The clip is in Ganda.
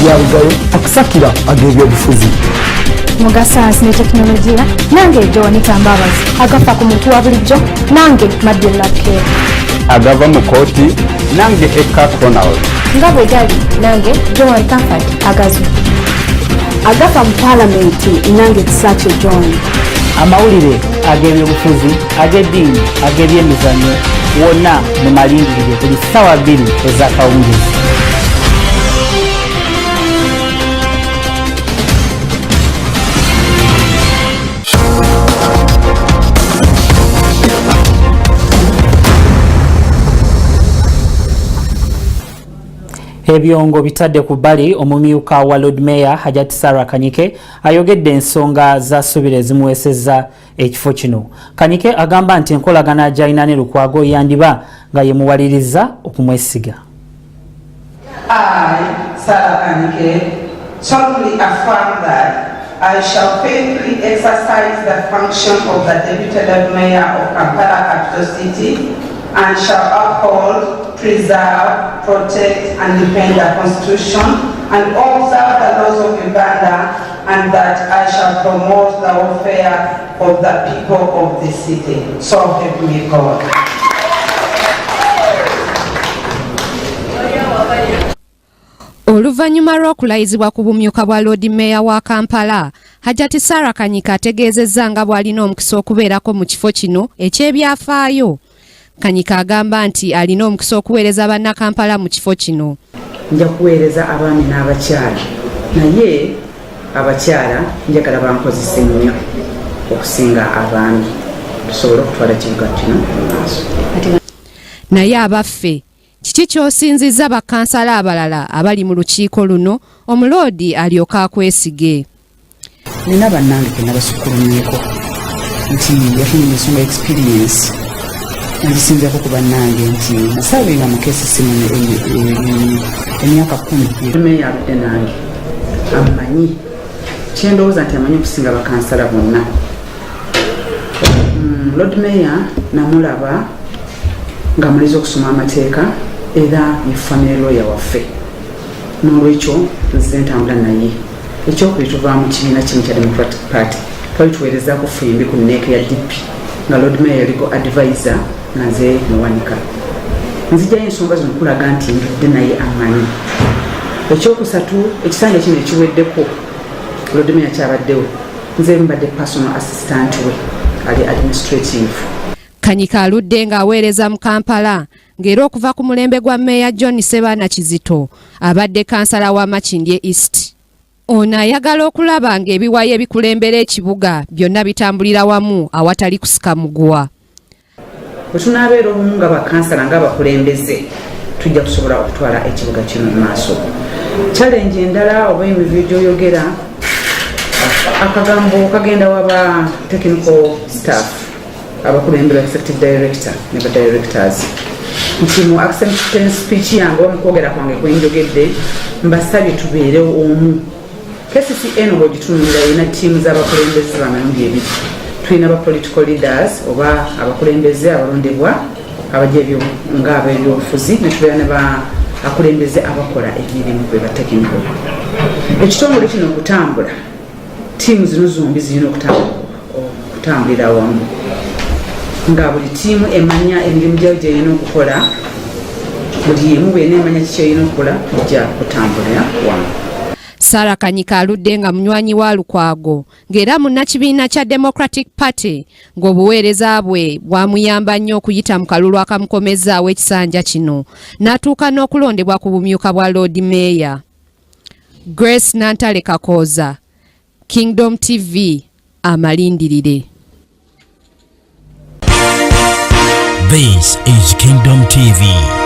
yabugayo akusakira ag'ebyobufuzi muga sayansi ne tekinologiya nange Joan Tambabazi agafa ku muntu wa bulijjo nange Madeleine Lakeer agava mu kooti nange Eka Cronal nga bwe gali nange Joan Comfort Agazu agafa mu paalamenti nange Kisaakye John amawulire ag'ebyobufuzi ag'eddiini ag'ebyemizannyo wonna mu malindirire buli ssaawa 2 ez'akawungeezi. Ebyongo bitadde ku bbali omumyuka wa Lord Mayor Hajati Sarah Kanyike ayogedde ensonga za ssubiri ezimuweesezza ekifo kino. Kanyike agamba nti enkolagana gy'alina ne Lukwago yandiba nga yemuwaliriza okumwesiga. I, Sarah Kanyike, solemnly affirm that I shall faithfully exercise the function of the Deputy Lord Mayor of Kampala Capital City and shall uphold, preserve, protect and defend the Constitution and observe the laws of Uganda, and that I shall promote the welfare of the people of the city. So help me God. Oluvannyuma lw'okulayizibwa ku bumyuka bwa Lord Mayor wa Kampala, Hajati Sarah Kanyike ategeezezza nga bw'alina omukisa okubeerako mu kifo kino eky'ebyafaayo. Kanyike agamba nti alina omukisa okuweereza bannakampala mu kifo kino. Nja kuweereza abaami n'abakyala, naye abakyala njagala bankozese nnyo okusinga abaami tusobole okutwala ekibuga kino mu maaso. Naye abaffe, kiki ky'osinzizza bakansala abalala abali mu lukiiko luno omuloodi alyoka akwesige? Nina bannange ke nabasukulumyeko nti yafunye ensonga experience nzisinzako ku bannange nti nasaabenga mu keesi simu emyaka 10. Meya aludde nange amanyi kyendowooza nti amanyi okusinga bakansala bonna. Lord Mayor namulaba nga muliza okusoma amateeka era ye family lawyer waffe, n'olwekyo nzize ntambula naye. Ekyokubiri tuva mu kibiina kimu kya Democratic Party twali tuweerezaako ffembi ku nneeka ya DP nga Lord Mayor yaliko advisor naze muwanika. Nzijjayo ensonga zino kulaga nti ndudde naye amanyi. Ekyokusatu ekisanja kino ekiweddeko Lord Mayor kyabaddewo nze mbadde personal assistant we ali administrative. Kanyike aludde ng'aweereza mu Kampala ng'era okuva ku mulembe gwa Mayor John Sebaana Kizito abadde kansala wa Makindye East. Ono ayagala okulaba ng'ebiwayo ebikulembera ekibuga byonna bitambulira wamu awatali kusika muguwa. Bwe tunaabeera obumu nga bakansala ng'abakulembeze tujja kusobola okutwala ekibuga kino mu maaso. Challenge endala oba emivuyo gy'oyogera akagambo kagenda waba technical staff abakulembera executive director ne directors nti mu acceptance speech yange oba mu kwogera kwange kwenjogedde mbasabye tubeere omu. KCCN bw'ogitunulira erina ttiimu z'abakulembeze bamirundi ebiri. Tulina aba political leaders oba abakulembeze abalondebwa nga ab'ebyobufuzi, ne tubeera ne bakulembeze abakola emirimu be batekiniko. Ekitongole kino okutambula, ttiimu zino zombi zirina okutambulira wamu nga buli ttiimu emanya emirimu gyayo gy'erina okukola, buli emu bwena emanya kiki erina okukola ejja kutambulira wamu. Sarah Kanyike aludde nga munywanyi wa Lukwago ng'era munnakibiina kya Democratic Party ng'obuweereza bwe bwamuyamba nnyo okuyita mu kalulu akamukomezaawo ekisanja kino n'atuuka n'okulondebwa ku bumyuka bwa Lord Mayor. Grace Nantale Kakooza, Kingdom TV, amalindirire. This is Kingdom TV.